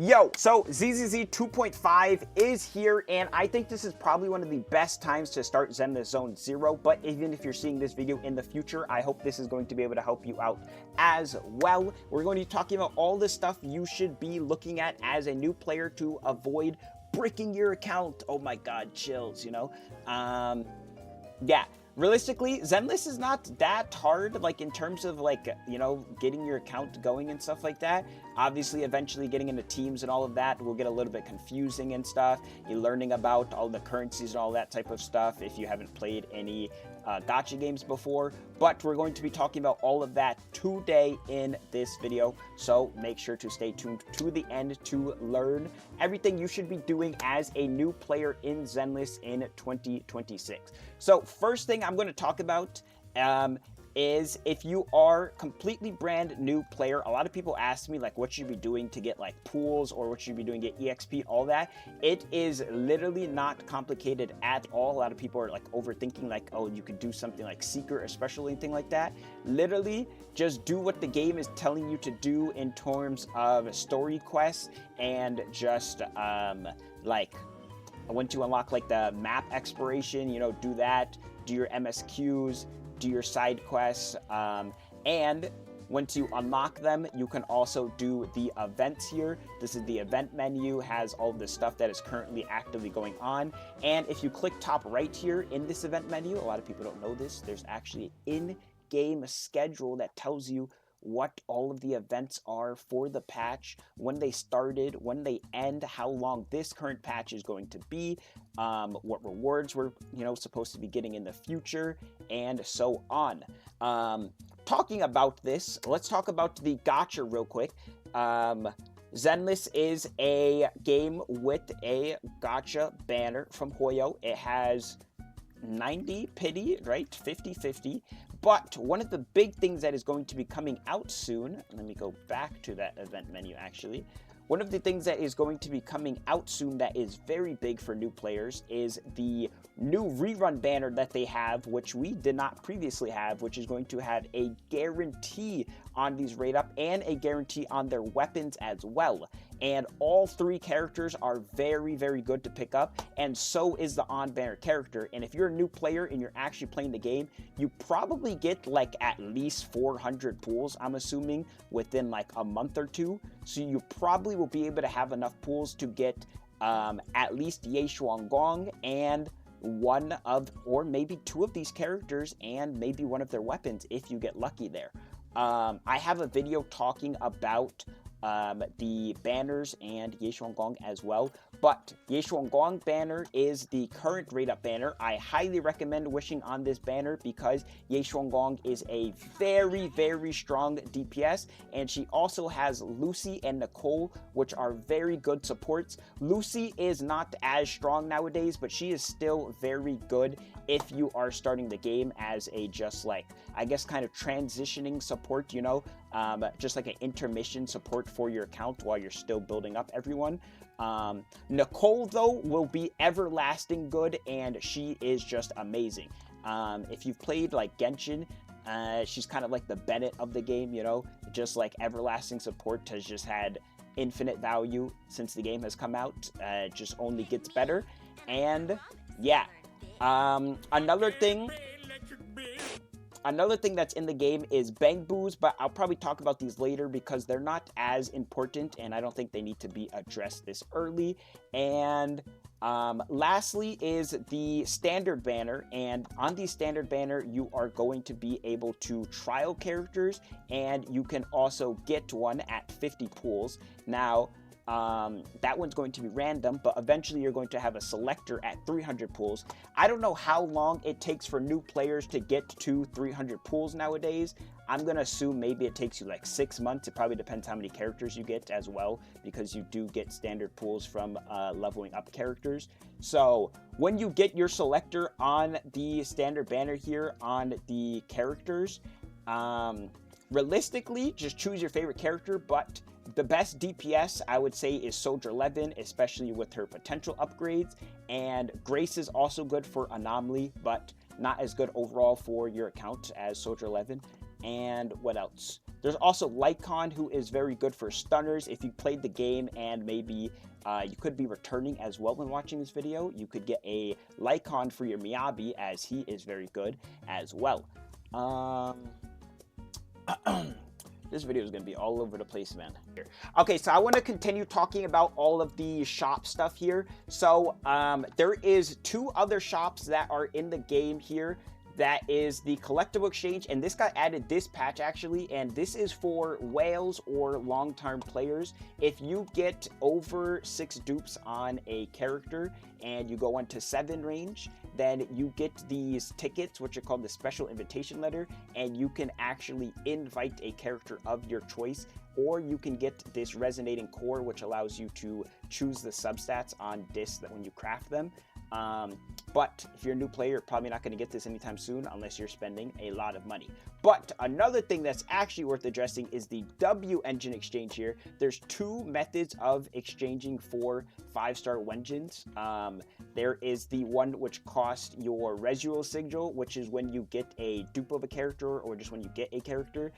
Yo, so ZZZ 2.5 is here, and I think this is probably one of the best times to start Zenless Zone Zero, but even if you're seeing this video in the future, I hope this is going to be able to help you out as well. We're going to be talking about all the stuff you should be looking at as a new player to avoid bricking your account. Oh my god, chills, you know? Yeah. Realistically, Zenless is not that hard, like, in terms of, like, you know, getting your account going and stuff like that. Obviously, eventually getting into teams and all of that will get a little bit confusing and stuff. You're learning about all the currencies and all that type of stuff if you haven't played any gacha games before. But we're going to be talking about all of that today in this video, so make sure to stay tuned to the end to learn everything you should be doing as a new player in Zenless in 2026. So first thing I'm going to talk about is if you are completely brand new player. A lot of people ask me, like, what should you be doing to get, like, pools, or what should you be doing to get EXP, all that. It is literally not complicated at all. A lot of people are, like, overthinking, like, oh, you could do something like Secret or Special, anything like that. Literally, just do what the game is telling you to do in terms of story quests, and just, like, once you unlock, like, the map exploration, you know, do that, do your MSQs, do your side quests, and once you unlock them, you can also do the events here. This is the event menu, has all the stuff that is currently actively going on. And if you click top right here in this event menu, a lot of people don't know this, there's actually an in-game schedule that tells you what all of the events are for the patch, when they started, when they end, how long this current patch is going to be, what rewards we're, you know, supposed to be getting in the future, and so on. Talking about this, let's talk about the gacha real quick. Zenless is a game with a gacha banner from Hoyo. It has 90 pity, right? 50-50. But one of the big things that is going to be coming out soon, let me go back to that event menu actually. One of the things that is going to be coming out soon that is very big for new players is the new rerun banner that they have, which we did not previously have, which is going to have a guarantee on these rate up and a guarantee on their weapons as well. And all three characters are very, very good to pick up, and so is the on-banner character. And if you're a new player and you're actually playing the game, you probably get like at least 400 pools, I'm assuming, within like a month or two. So you probably will be able to have enough pools to get at least Ye Xuanguang and one of, or maybe two of these characters, and maybe one of their weapons if you get lucky there. I have a video talking about the banners and Ye Xuanguang as well, but Ye Xuanguang banner is the current rate up banner. I highly recommend wishing on this banner because Ye Xuanguang is a very, very strong DPS, and she also has Lucy and Nicole, which are very good supports. Lucy is not as strong nowadays, but she is still very good if you are starting the game as a just, like, I guess kind of transitioning support, you know, just like an intermission support for your account while you're still building up everyone. Nicole, though, will be everlasting good, and she is just amazing. If you've played like Genshin, she's kind of like the Bennett of the game, you know, just like everlasting support has just had infinite value since the game has come out. It just only gets better. And yeah, another thing that's in the game is Bang Boos, but I'll probably talk about these later because they're not as important, and I don't think they need to be addressed this early. And lastly is the standard banner, and on the standard banner you are going to be able to trial characters, and you can also get one at 50 pools. Now, that one's going to be random, but eventually you're going to have a selector at 300 pools. I don't know how long it takes for new players to get to 300 pools nowadays. I'm going to assume maybe it takes you like 6 months. It probably depends how many characters you get as well, because you do get standard pools from leveling up characters. So when you get your selector on the standard banner here on the characters, realistically, just choose your favorite character, but the best DPS, I would say, is Soldier 11, especially with her potential upgrades, and Grace is also good for Anomaly, but not as good overall for your account as Soldier 11. And what else? There's also Lycon, who is very good for stunners. If you played the game and maybe you could be returning as well when watching this video, you could get a Lycon for your Miyabi, as he is very good as well. This video is going to be all over the place, man. Okay, so I want to continue talking about all of the shop stuff here. So there is 2 other shops that are in the game here. That is the collectible exchange, and this got added this patch actually, and this is for whales or long-term players. If you get over 6 dupes on a character and you go on to 7 range, then you get these tickets, which are called the special invitation letter, and you can actually invite a character of your choice, or you can get this resonating core, which allows you to choose the substats on discs that when you craft them. But if you're a new player, you're probably not going to get this anytime soon unless you're spending a lot of money. But another thing that's actually worth addressing is the W engine exchange here. There's 2 methods of exchanging for 5-star engines. There is the one which costs your residual signal, which is when you get a dupe of a character or just when you get a character.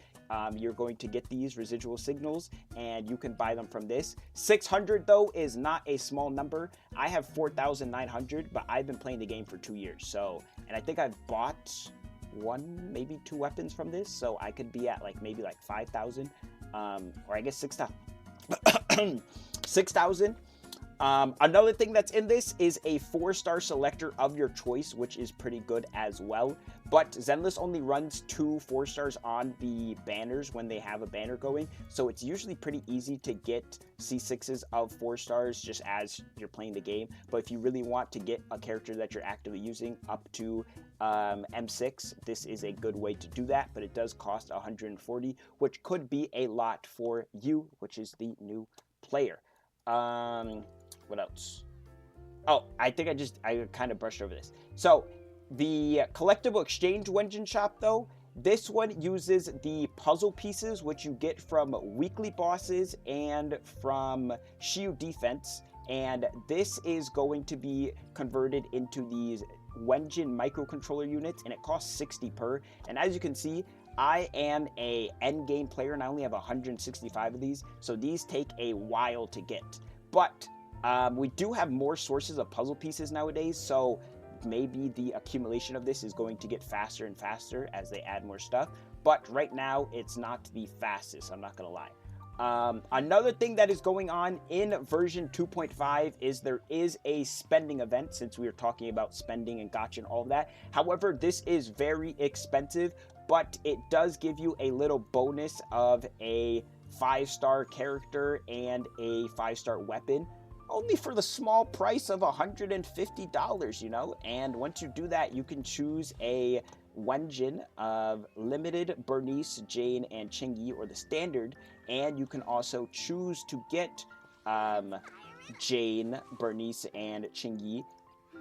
You're going to get these residual signals, and you can buy them from this. 600 though is not a small number. I have 4,900, but I've been playing the game for 2 years. So, and I think I've bought 1, maybe 2 weapons from this, so I could be at like maybe like 5,000, or I guess 6,000. 6,000. Another thing that's in this is a 4-star selector of your choice, which is pretty good as well. But Zenless only runs 2 4-stars on the banners when they have a banner going. So it's usually pretty easy to get C6s of 4 stars just as you're playing the game. But if you really want to get a character that you're actively using up to M6, this is a good way to do that. But it does cost 140, which could be a lot for you, which is the new player. What else? Oh, I think I kind of brushed over this. So the collectible exchange engine shop though, this one uses the puzzle pieces which you get from weekly bosses and from Shield defense, and this is going to be converted into these Wenjin microcontroller units, and it costs 60 per. And as you can see, I am a endgame player and I only have 165 of these, so these take a while to get. But we do have more sources of puzzle pieces nowadays, so maybe the accumulation of this is going to get faster and faster as they add more stuff. But right now, it's not the fastest, I'm not going to lie. Another thing that is going on in version 2.5 is there is a spending event, since we were talking about spending and gacha and all of that. However, this is very expensive, but it does give you a little bonus of a 5-star character and a 5-star weapon, only for the small price of $150, you know. And once you do that, you can choose a Wenjin of Limited, Bernice, Jane, and Chingy, or the standard, and you can also choose to get Jane, Bernice, and Chingy,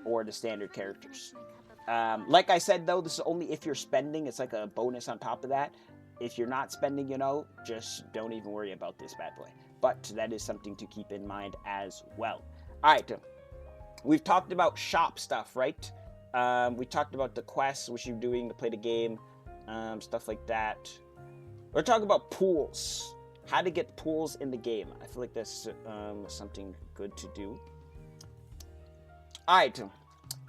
or the standard characters. Like I said though, this is only if you're spending. It's like a bonus on top of that. If you're not spending, you know, just don't even worry about this bad boy. But that is something to keep in mind as well. All right, we've talked about shop stuff, right? We talked about the quests, which you're doing to play the game, stuff like that. We're talking about pools, how to get pools in the game. I feel like that's something good to do. All right,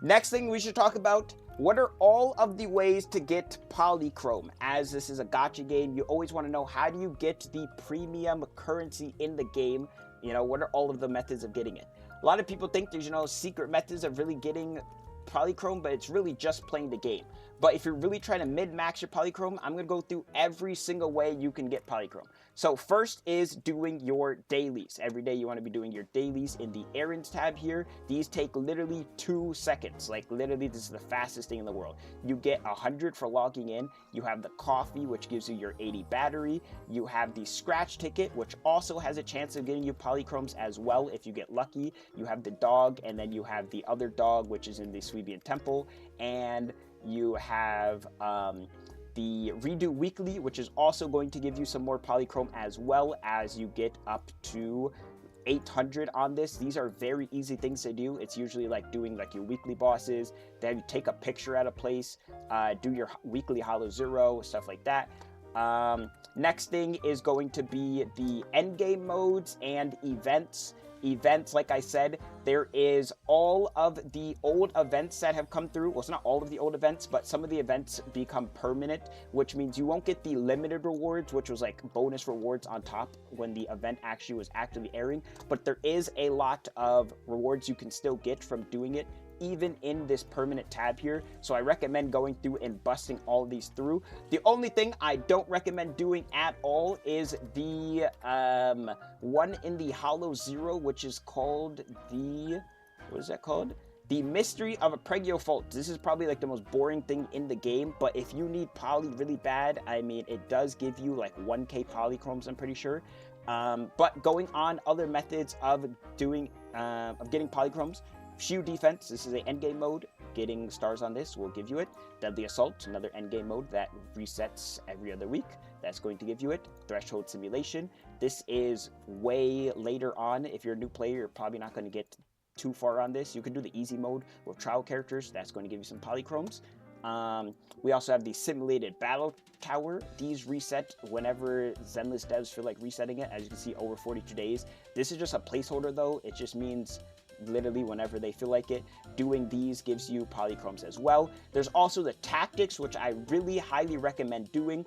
next thing we should talk about, what are all of the ways to get polychrome? As this is a gacha game, you always want to know, how do you get the premium currency in the game? You know, what are all of the methods of getting it? A lot of people think there's, you know, secret methods of really getting polychrome, but it's really just playing the game. But if you're really trying to min-max your polychrome, I'm going to go through every single way you can get polychrome. So first is doing your dailies. Every day you want to be doing your dailies in the errands tab here. These take literally 2 seconds. Like literally, this is the fastest thing in the world. You get 100 for logging in. You have the coffee, which gives you your 80 battery. You have the scratch ticket, which also has a chance of getting you polychromes as well if you get lucky. You have the dog, and then you have the other dog, which is in the Swebian temple. And you have the redo weekly, which is also going to give you some more polychrome as well, as you get up to 800 on this. These are very easy things to do. It's usually like doing like your weekly bosses, then you take a picture at a place, do your weekly hollow zero, stuff like that. Next thing is going to be the endgame modes and events. Events, like I said, there is all of the old events that have come through. Well, it's not all of the old events, but some of the events become permanent, which means you won't get the limited rewards, which was like bonus rewards on top when the event actually was actively airing. But there is a lot of rewards you can still get from doing it, even in this permanent tab here. So I recommend going through and busting all of these through. The only thing I don't recommend doing at all is the one in the Hollow Zero, which is called the, what is that called? The Mystery of a Pregio This is probably like the most boring thing in the game, but if you need poly really bad, I mean, it does give you like 1k polychromes, I'm pretty sure. But going on other methods of doing, of getting polychromes, Shield Defense, this is an endgame mode. Getting stars on this will give you it. Deadly Assault, another endgame mode that resets every other week. That's going to give you it. Threshold Simulation. This is way later on. If you're a new player, you're probably not going to get too far on this. You can do the easy mode with trial characters. That's going to give you some polychromes. We also have the Simulated Battle Tower. These reset whenever Zenless devs feel like resetting it. As you can see, over 42 days. This is just a placeholder though. It just means literally whenever they feel like it. Doing these gives you polychromes as well. There's also the Tactics, which I really highly recommend doing.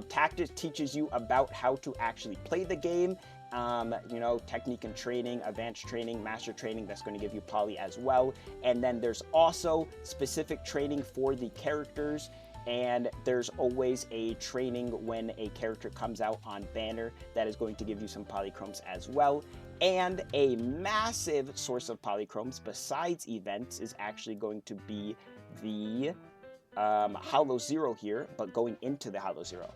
Tactics teaches you about how to actually play the game. You know, technique and training, advanced training, master training, that's going to give you poly as well. And then there's also specific training for the characters, and there's always a training when a character comes out on banner that is going to give you some polychromes as well. And a massive source of polychromes besides events is actually going to be the Hollow Zero here, but going into the Hollow Zero.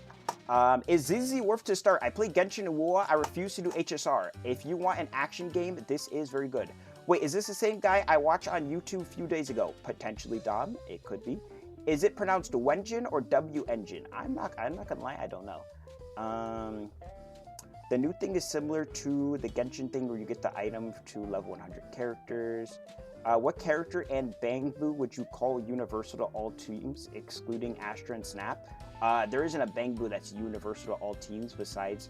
Is ZZ worth to start? I play Genshin Impact. I refuse to do HSR. If you want an action game, this is very good. Wait, is this the same guy I watched on YouTube a few days ago? Potentially Dom. It could be. Is it pronounced Wenjin or W-Engine? I'm not gonna lie, I don't know. The new thing is similar to the Genshin thing where you get the item to level 100 characters. What character and Bangbu would you call universal to all teams, excluding Astra and Snap? There isn't a Bangbu that's universal to all teams besides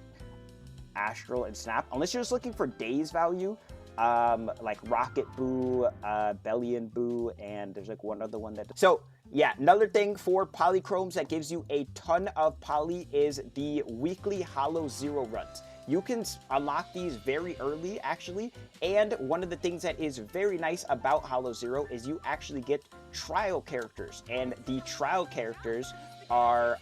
Astral and Snap, unless you're just looking for days value, like Rocket Boo, Bellion Boo, and there's like one other one that... So, yeah, another thing for polychromes that gives you a ton of poly is the weekly Hollow Zero runs. You can unlock these very early, actually, and one of the things that is very nice about Hollow Zero is you actually get trial characters, and the trial characters are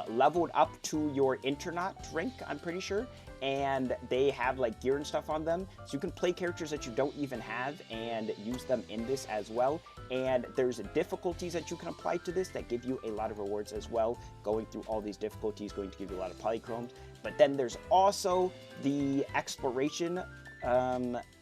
leveled up to your Internaut rank, I'm pretty sure, and they have like gear and stuff on them, so you can play characters that you don't even have and use them in this as well. And there's difficulties that you can apply to this that give you a lot of rewards as well. Going through all these difficulties is going to give you a lot of polychromes. But then there's also the exploration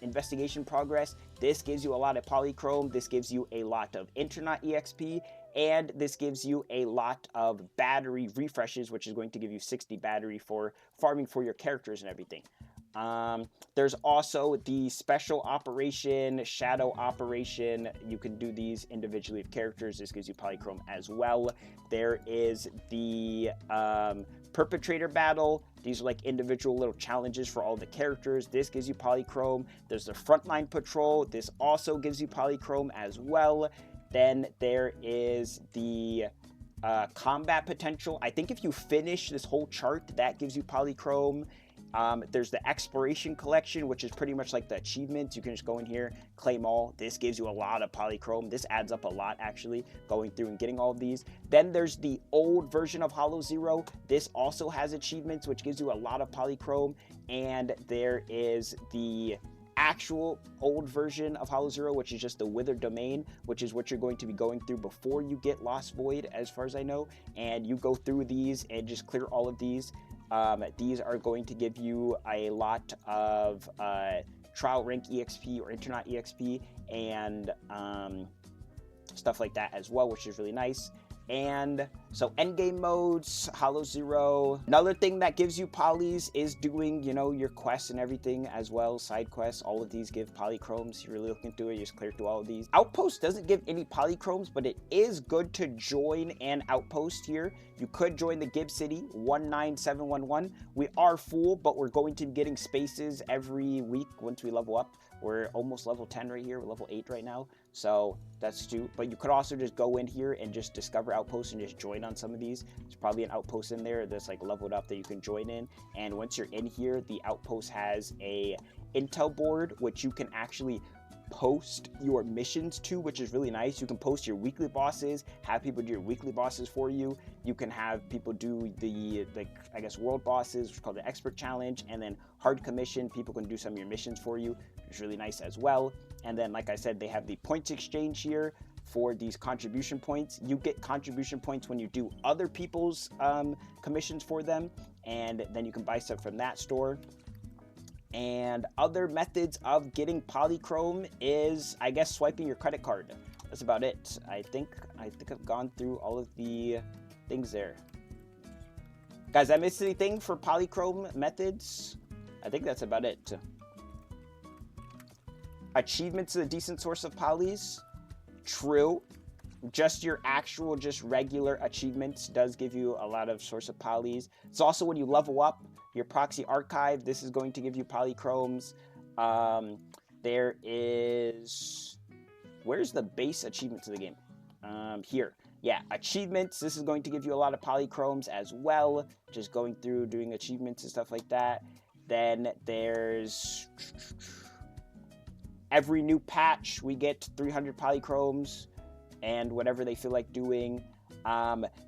investigation progress. This gives you a lot of polychrome. This gives you a lot of Internaut EXP, and this gives you a lot of battery refreshes, which is going to give you 60 battery for farming for your characters and everything. There's also the special operation, shadow operation. You can do these individually with characters. This gives you polychrome as well. There is the perpetrator battle. These are like individual little challenges for all the characters. This gives you polychrome. There's the frontline patrol. This also gives you polychrome as well. Then there is the combat potential. I think if you finish this whole chart, that gives you polychrome. There's the exploration collection, which is pretty much like the achievements. You can just go in here, claim all. This gives you a lot of polychrome. This adds up a lot, actually, going through and getting all of these. Then there's the old version of Hollow Zero. This also has achievements, which gives you a lot of polychrome. And there is the actual old version of Hollow Zero, which is just the Withered Domain, which is what you're going to be going through before you get Lost Void, as far as I know. And you go through these and just clear all of these. These are going to give you a lot of trial rank EXP or Internaut EXP and stuff like that as well, which is really nice. And so endgame modes, Hollow Zero. Another thing that gives you polys is doing, you know, your quests and everything as well. Side quests, all of these give polychromes. You're really looking through it, you just clear through all of these. Outpost doesn't give any polychromes, but it is good to join an outpost here. You could join the Gib City 19711. We are full, but we're going to be getting spaces every week once we level up. We're almost level 10 right here. We're level 8 right now. So that's two. But you could also just go in here and just discover outposts and just join on some of these. There's probably an outpost in there that's like leveled up that you can join in. And once you're in here, the outpost has a intel board, which you can actually post your missions to, which is really nice. You can post your weekly bosses, have people do your weekly bosses for you. You can have people do the, like, I guess, world bosses, which is called the expert challenge, and then hard commission. People can do some of your missions for you, which is really nice as well. And then, like I said, they have the points exchange here for these contribution points. You get contribution points when you do other people's commissions for them, and then you can buy stuff from that store. And other methods of getting polychrome is, I guess, swiping your credit card. That's about it. I think I've gone through all of the things there. Guys, I missed anything for polychrome methods? I think that's about it. Achievements is a decent source of polys. True. Just your actual, just regular achievements does give you a lot of source of polys. It's also when you level up your proxy archive, this is going to give you polychromes. There is, where's the base achievements of the game? Here. Yeah, achievements. This is going to give you a lot of polychromes as well. Just going through, doing achievements and stuff like that. Then there's every new patch, we get 300 polychromes and whatever they feel like doing.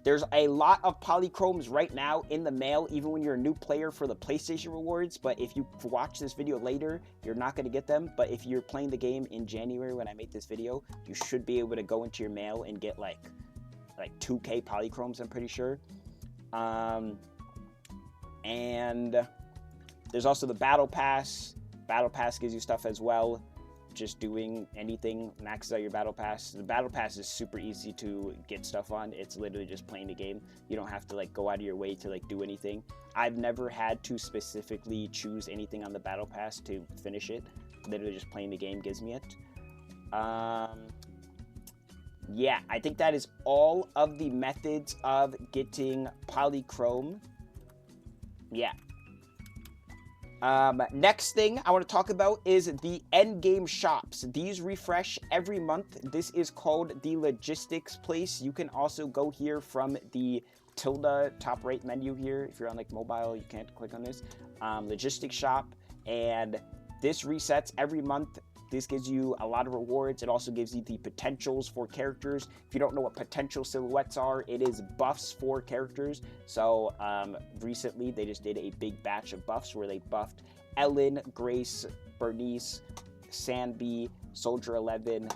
There's a lot of polychromes right now in the mail, even when you're a new player for the PlayStation rewards. But if you watch this video later, you're not going to get them. But if you're playing the game in January when I make this video, you should be able to go into your mail and get like 2K polychromes, I'm pretty sure. And there's also the Battle Pass. Battle Pass gives you stuff as well. Just doing anything maxes out your Battle Pass. The Battle Pass is super easy to get stuff on. It's literally just playing the game. You don't have to like go out of your way to like do anything. I've never had to specifically choose anything on the Battle Pass to finish it. Literally just playing the game gives me it. Yeah, I think that is all of the methods of getting polychrome. Yeah. Next thing I want to talk about is the endgame shops. These refresh every month. This is called the logistics place. You can also go here from the tilde top right menu here. If you're on like mobile, you can't click on this. Logistics shop, and this resets every month. This gives you a lot of rewards. It also gives you the potentials for characters. If you don't know what potential silhouettes are, it is buffs for characters. So recently they just did a big batch of buffs where they buffed Ellen, Grace, Bernice, Sandby, Soldier 11,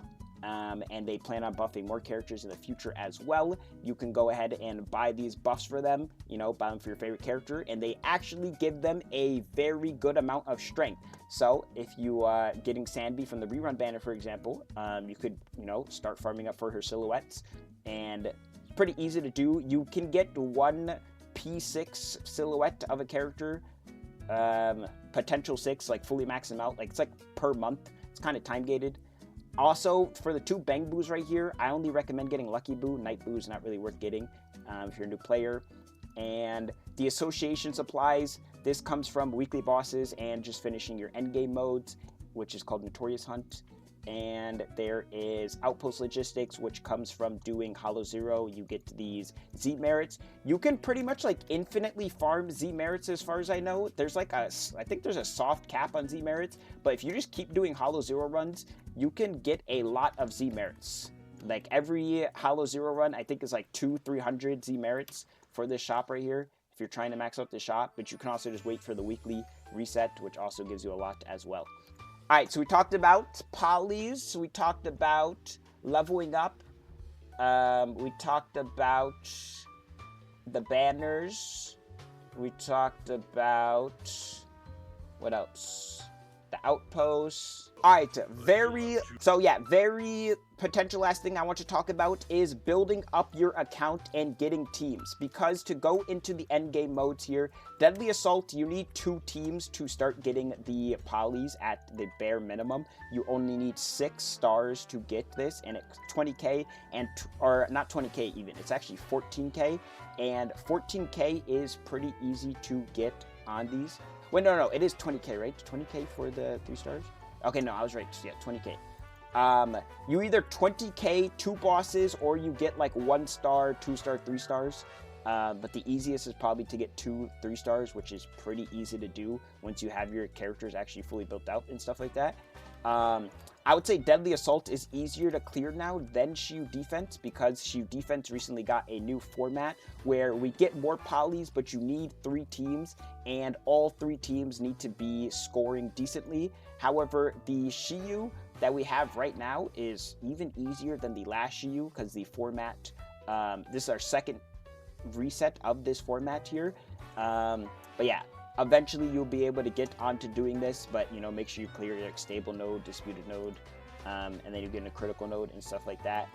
and they plan on buffing more characters in the future as well. You can go ahead and buy these buffs for them, you know, buy them for your favorite character, and they actually give them a very good amount of strength. So if you are getting Sandby from the rerun banner, for example, you could, you know, start farming up for her silhouettes, and it's pretty easy to do. You can get one P6 silhouette of a character, potential 6, like fully max them out, like it's like per month. It's kind of time gated. Also, for the 2 Bang Boos right here, I only recommend getting Lucky Boo. Night Boo is not really worth getting if you're a new player. And the association supplies, this comes from weekly bosses and just finishing your endgame modes, which is called Notorious Hunt. And there is Outpost Logistics, which comes from doing Hollow Zero. You get these Z merits. You can pretty much like infinitely farm Z merits as far as I know. There's like I think there's a soft cap on Z merits, but if you just keep doing Hollow Zero runs, you can get a lot of Z merits. Like every Hollow Zero run, I think is like 200-300 Z merits for this shop right here, if you're trying to max out the shop. But you can also just wait for the weekly reset, which also gives you a lot as well. All right, so we talked about polys, we talked about leveling up, we talked about the banners, we talked about, what else? the outposts. All right, very potential last thing I want to talk about is building up your account and getting teams. Because to go into the end game modes here, Deadly Assault, you need 2 teams to start getting the polys at the bare minimum. You only need 6 stars to get this, and it's 20k, or not 20k even, it's actually 14k, and 14k is pretty easy to get on these. Wait, no, it is 20k, right? 20k for the 3 stars? Okay, no, I was right. Yeah, 20k. You either 20k 2 bosses, or you get like 1 star, 2 star, 3 stars. But the easiest is probably to get 2 3 stars, which is pretty easy to do once you have your characters actually fully built out and stuff like that. I would say Deadly Assault is easier to clear now than Shield Defense, because Shield Defense recently got a new format where we get more polys, but you need 3 teams, and all 3 teams need to be scoring decently. However, the Shield that we have right now is even easier than the last Shield, because the format, this is our second reset of this format here. But yeah. Eventually, you'll be able to get onto doing this, but, you know, make sure you clear your stable node, disputed node, and then you get in a critical node and stuff like that.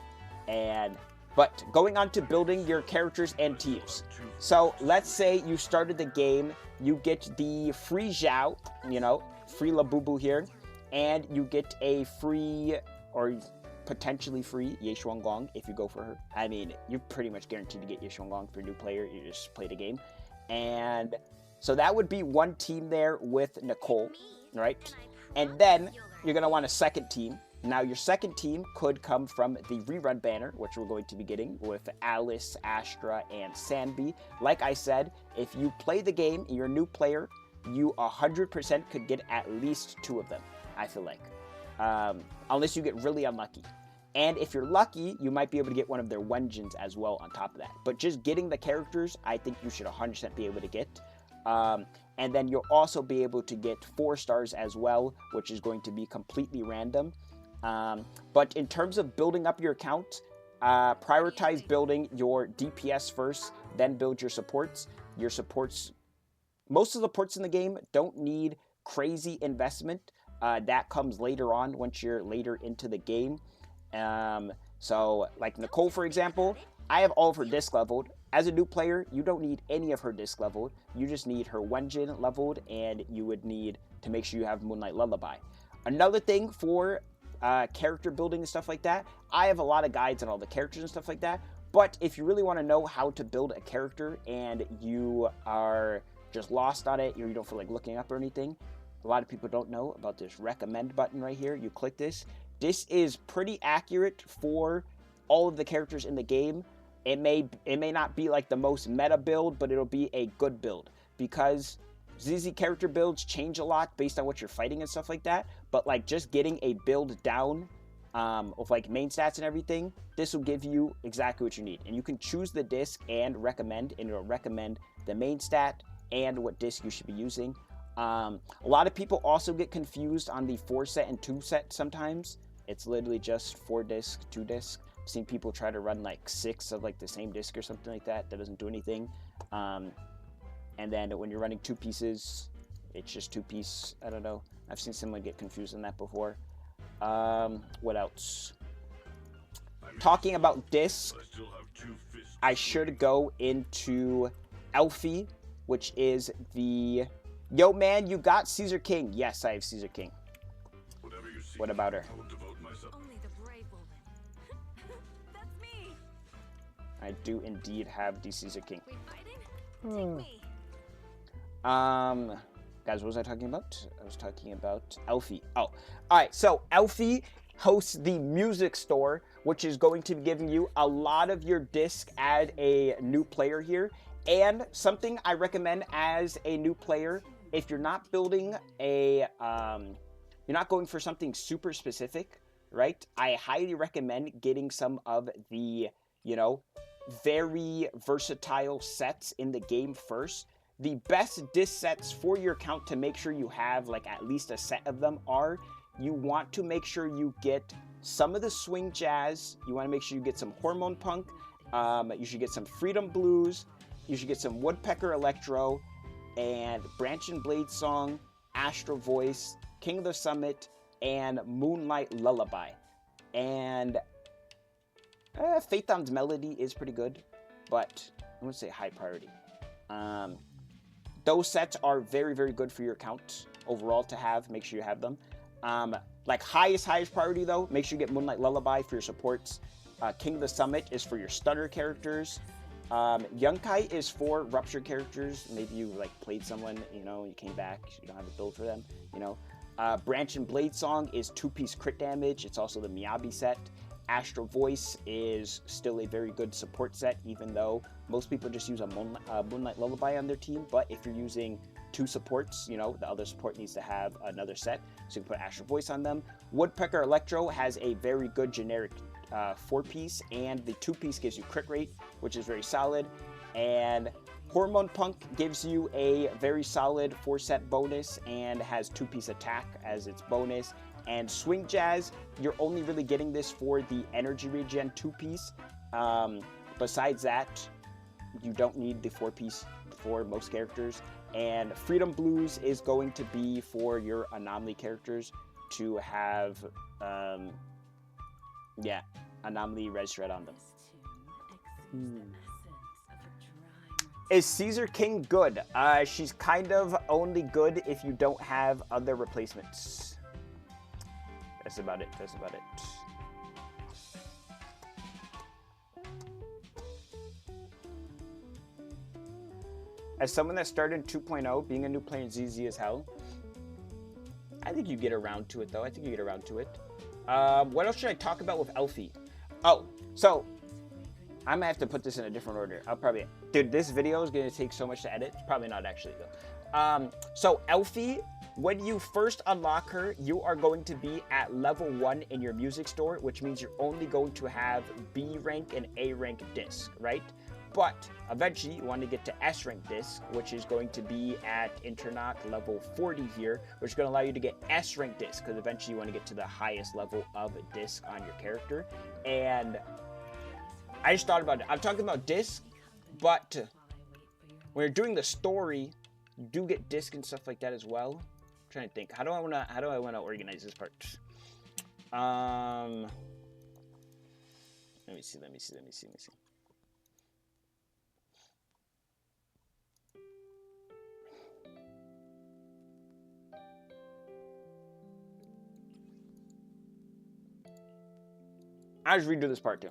But going on to building your characters and teams. So let's say you started the game, you get the free Zhao, you know, free Labubu here, and you get a free, or potentially free, Ye Xuanglong if you go for her. I mean, you're pretty much guaranteed to get Ye Xuanglong for a new player. You just play the game. And so that would be 1 team there with Nicole, right? And then you're going to want a second team. Now, your second team could come from the rerun banner, which we're going to be getting with Alice, Astra, and Sanbi. Like I said, if you play the game and you're a new player, you 100% could get at least 2 of them, I feel like. Unless you get really unlucky. And if you're lucky, you might be able to get one of their Wenjins as well on top of that. But just getting the characters, I think you should 100% be able to get. And then you'll also be able to get 4 stars as well, which is going to be completely random. But in terms of building up your account, prioritize building your DPS first, then build your supports. Your supports, most of the supports in the game don't need crazy investment. That comes later on once you're later into the game. So like Nicole, for example, I have all of her disc leveled. As a new player, you don't need any of her disc leveled. You just need her Wenjin leveled, and you would need to make sure you have Moonlight Lullaby. Another thing for character building and stuff like that, I have a lot of guides on all the characters and stuff like that, but if you really want to know how to build a character and you are just lost on it, or you don't feel like looking up or anything, a lot of people don't know about this recommend button right here. You click this. This is pretty accurate for all of the characters in the game. It may not be like the most meta build, but it'll be a good build, because ZZ character builds change a lot based on what you're fighting and stuff like that. But like just getting a build down of like main stats and everything, this will give you exactly what you need. And you can choose the disc and recommend, and it'll recommend the main stat and what disc you should be using. A lot of people also get confused on the 4 set and 2 set sometimes. It's literally just 4 disc, 2 disc. I've seen people try to run like 6 of like the same disc or something like that. That doesn't do anything. And then when you're running 2 pieces, it's just 2 piece. I don't know. I've seen someone get confused on that before. What else? Talking about disc, I should go into Elfie, which is the... Yo, man, you got Caesar King. Yes, I have Caesar King. What about her? Only the brave will win. That's me. I do indeed have the Caesar King. We fighting? Take me. Guys, what was I talking about? I was talking about Elfie. Oh, all right. So Elfie hosts the music store, which is going to be giving you a lot of your disc as a new player here. And something I recommend as a new player, if you're not building a, you're not going for something super specific, right? I highly recommend getting some of the, you know, very versatile sets in the game first. The best disc sets for your account to make sure you have like at least a set of them are, you want to make sure you get some of the swing jazz. You want to make sure you get some hormone punk. You should get some freedom blues. You should get some woodpecker electro and branch and blade song, astro voice, King of the Summit, and Moonlight Lullaby. And Phaethon's Melody is pretty good, but I wouldn't say high priority. Those sets are very, very good for your account overall to have. Make sure you have them. Like highest priority though, make sure you get Moonlight Lullaby for your supports. King of the Summit is for your stunner characters. Yunkai is for rupture characters. Maybe you like played someone, you know, you came back, you don't have a build for them, you know. Branch and Blade Song is 2-piece crit damage. It's also the Miyabi set. Astral Voice is still a very good support set, even though most people just use a Moonlight Lullaby on their team. But if you're using 2 supports, you know, the other support needs to have another set, so you can put Astral Voice on them. Woodpecker Electro has a very good generic 4-piece, and the 2-piece gives you crit rate, which is very solid. And Hormone Punk gives you a very solid 4-set bonus and has 2-piece attack as its bonus. And Swing Jazz, you're only really getting this for the energy regen 2-piece. Besides that, you don't need the 4-piece for most characters. And Freedom Blues is going to be for your anomaly characters to have, anomaly res shred on them. Is Caesar King good? She's kind of only good if you don't have other replacements. That's about it. That's about it. As someone that started 2.0, being a new player is easy as hell. I think you get around to it, though. I think you get around to it. What else should I talk about with Elfie? Oh, so I'm gonna have to put this in a different order. Dude, this video is gonna take so much to edit. Probably not actually, though. So Elfie, when you first unlock her, you are going to be at level 1 in your music store, which means you're only going to have B rank and A rank disc, right? But eventually you want to get to S rank disc, which is going to be at Internoc level 40 here, which is going to allow you to get S rank disc, because eventually you want to get to the highest level of disc on your character. And I just thought about it. I'm talking about disc, but when you're doing the story, you do get disc and stuff like that as well. I'm trying to think. How do I want to organize this part? Let me see. I'll just redo this part too.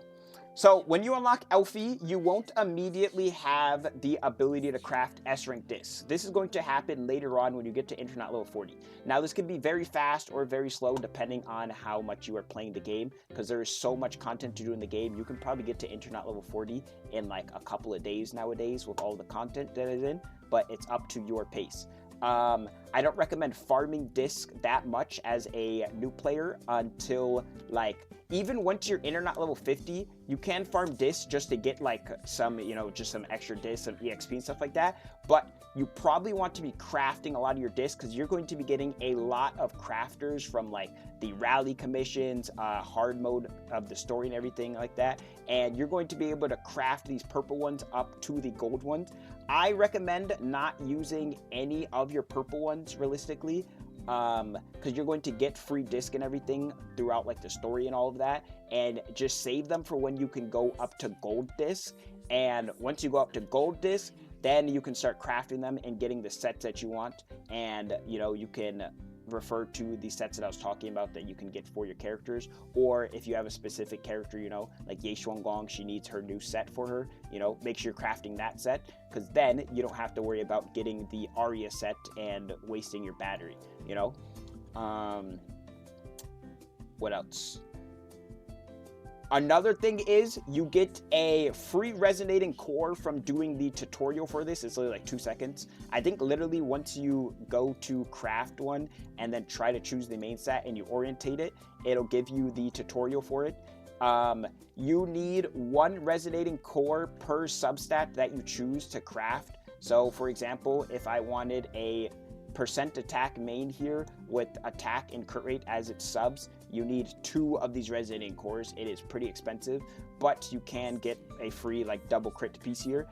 So when you unlock Elfie, you won't immediately have the ability to craft S rank discs. This is going to happen later on when you get to Internet level 40. Now this can be very fast or very slow depending on how much you are playing the game, because there is so much content to do in the game. You can probably get to Internet level 40 in like a couple of days nowadays with all the content that is in, but it's up to your pace. I don't recommend farming disc that much as a new player until like, even once you're Internet level 50, you can farm discs just to get like some, you know, just some extra discs, some EXP and stuff like that. But you probably want to be crafting a lot of your discs, because you're going to be getting a lot of crafters from like the rally commissions, hard mode of the story and everything like that. And you're going to be able to craft these purple ones up to the gold ones. I recommend not using any of your purple ones realistically, because you're going to get free disc and everything throughout like the story and all of that, and just save them for when you can go up to gold disc. And once you go up to gold disc, then you can start crafting them and getting the sets that you want. And you know, you can refer to the sets that I was talking about that you can get for your characters, or if you have a specific character, you know, like Ye Xuanguang, she needs her new set for her, you know, make sure you're crafting that set, because then you don't have to worry about getting the Arya set and wasting your battery, you know. What else? Another thing is you get a free resonating core from doing the tutorial for this. It's literally like 2 seconds. I think literally once you go to craft one and then try to choose the main set and you orientate it, it'll give you the tutorial for it. You need 1 resonating core per substat that you choose to craft. So for example, if I wanted a % attack main here with attack and crit rate as its subs, you need 2 of these resonating cores. It is pretty expensive, but you can get a free like double crit piece here.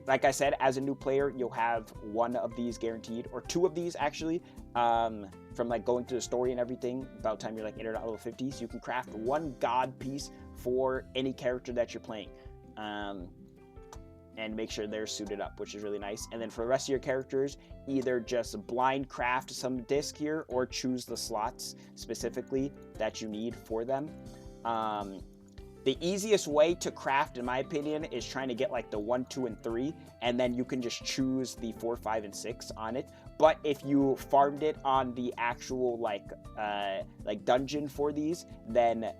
Like I said, as a new player, you'll have 1 of these guaranteed, or 2 of these actually. from like going through the story and everything, about time you're like entered at level 50, so you can craft one god piece for any character that you're playing, and make sure they're suited up, which is really nice. And then for the rest of your characters, either just blind craft some disc here or choose the slots specifically that you need for them. The easiest way to craft, in my opinion, is trying to get like the 1, 2, and 3, and then you can just choose the 4, 5, and 6 on it. But if you farmed it on the actual like dungeon for these, then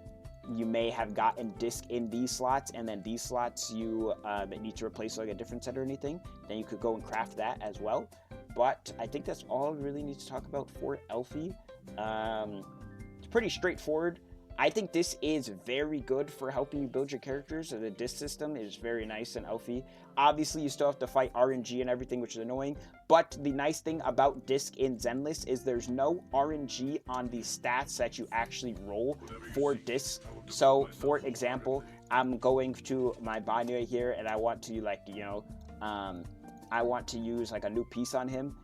you may have gotten disc in these slots, and then these slots you need to replace like a different set or anything. Then you could go and craft that as well. But I think that's all we really need to talk about for Elfie. It's pretty straightforward. I think this is very good for helping you build your characters. So the disc system is very nice in Elfie. Obviously, you still have to fight RNG and everything, which is annoying. But the nice thing about disc in Zenless is there's no RNG on the stats that you actually roll for disc. So, for example, I'm going to my binary here, and I want to I want to use like a new piece on him.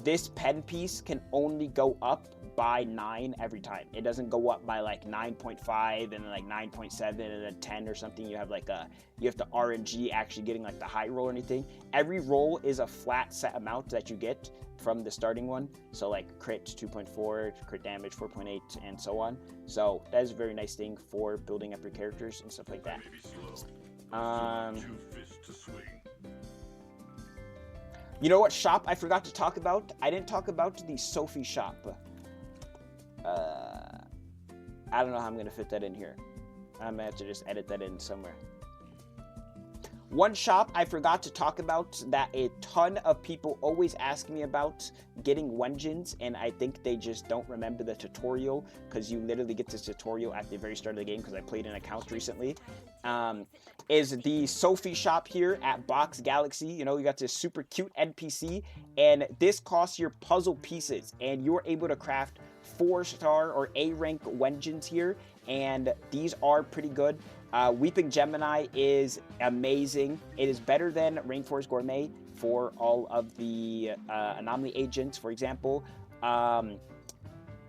This pen piece can only go up by 9 every time. It doesn't go up by like 9.5 and then like 9.7 and then 10 or something. You have the RNG actually getting like the high roll or anything. Every roll is a flat set amount that you get from the starting one. So like crit 2.4, crit damage 4.8, and so on. So that is a very nice thing for building up your characters and stuff like that. You know what shop I forgot to talk about? I didn't talk about the Sophie shop. I don't know how I'm going to fit that in here. I'm going to have to just edit that in somewhere. One shop I forgot to talk about that a ton of people always ask me about getting Wenjins, and I think they just don't remember the tutorial, because you literally get this tutorial at the very start of the game, because I played an account recently, is the Sophie shop here at Box Galaxy. You got this super cute NPC, and this costs your puzzle pieces, and you're able to craft 4-star or A-rank Wenjins here, and these are pretty good. Weeping Gemini is amazing. It is better than Rainforest Gourmet for all of the anomaly agents, for example.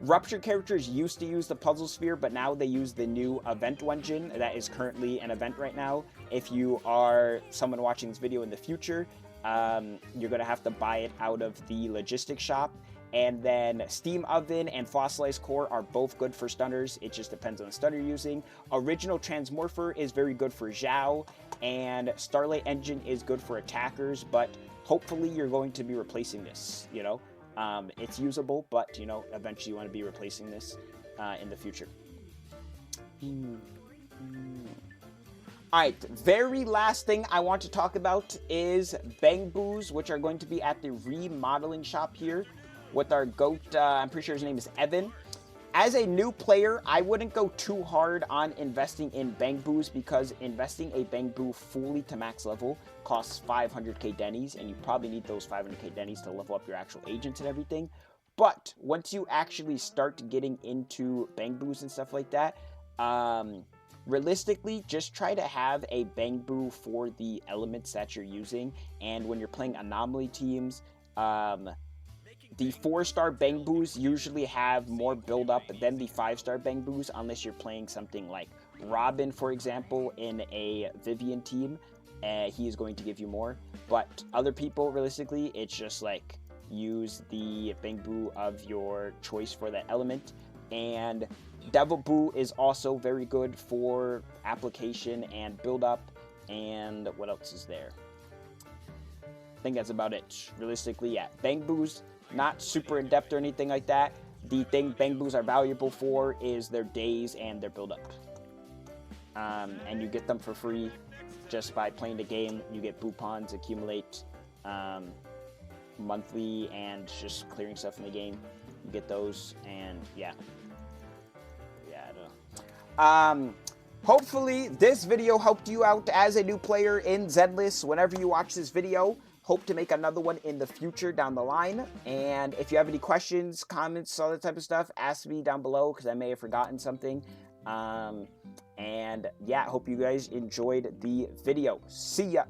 Rupture characters used to use the puzzle sphere, but now they use the new event Wenjin that is currently an event right now. If you are someone watching this video in the future, you're going to have to buy it out of the logistics shop. And then Steam Oven and Fossilized Core are both good for stunners. It just depends on the stunner you're using. Original Transmorpher is very good for Zhao, and Starlight Engine is good for attackers, but hopefully you're going to be replacing this, It's usable, but, eventually you want to be replacing this in the future. Alright, very last thing I want to talk about is Bangboos, which are going to be at the remodeling shop here with our goat. I'm pretty sure his name is Evan. As a new player, I wouldn't go too hard on investing in Bangboos, because investing a Bangboo fully to max level costs 500k Dennies, and you probably need those 500k Dennies to level up your actual agents and everything. But once you actually start getting into Bangboos and stuff like that, realistically, just try to have a Bangboo for the elements that you're using. And when you're playing anomaly teams, the 4-star Bangboos usually have more build-up than the 5-star Bangboos, unless you're playing something like Robin, for example, in a Vivian team. He is going to give you more. But other people, realistically, it's just like use the Bangboo of your choice for that element. And Devil Boo is also very good for application and build-up. And what else is there? I think that's about it. Realistically, yeah. Bangboos, not super in-depth or anything like that. The thing Bangboos are valuable for is their days and their build-up. And you get them for free just by playing the game. You get Boopons, accumulate monthly, and just clearing stuff in the game. You get those, and yeah. Yeah, I don't know. Hopefully, this video helped you out as a new player in Zenless. Whenever you watch this video, hope to make another one in the future down the line. And if you have any questions, comments, all that type of stuff, ask me down below, because I may have forgotten something. And yeah, hope you guys enjoyed the video. See ya.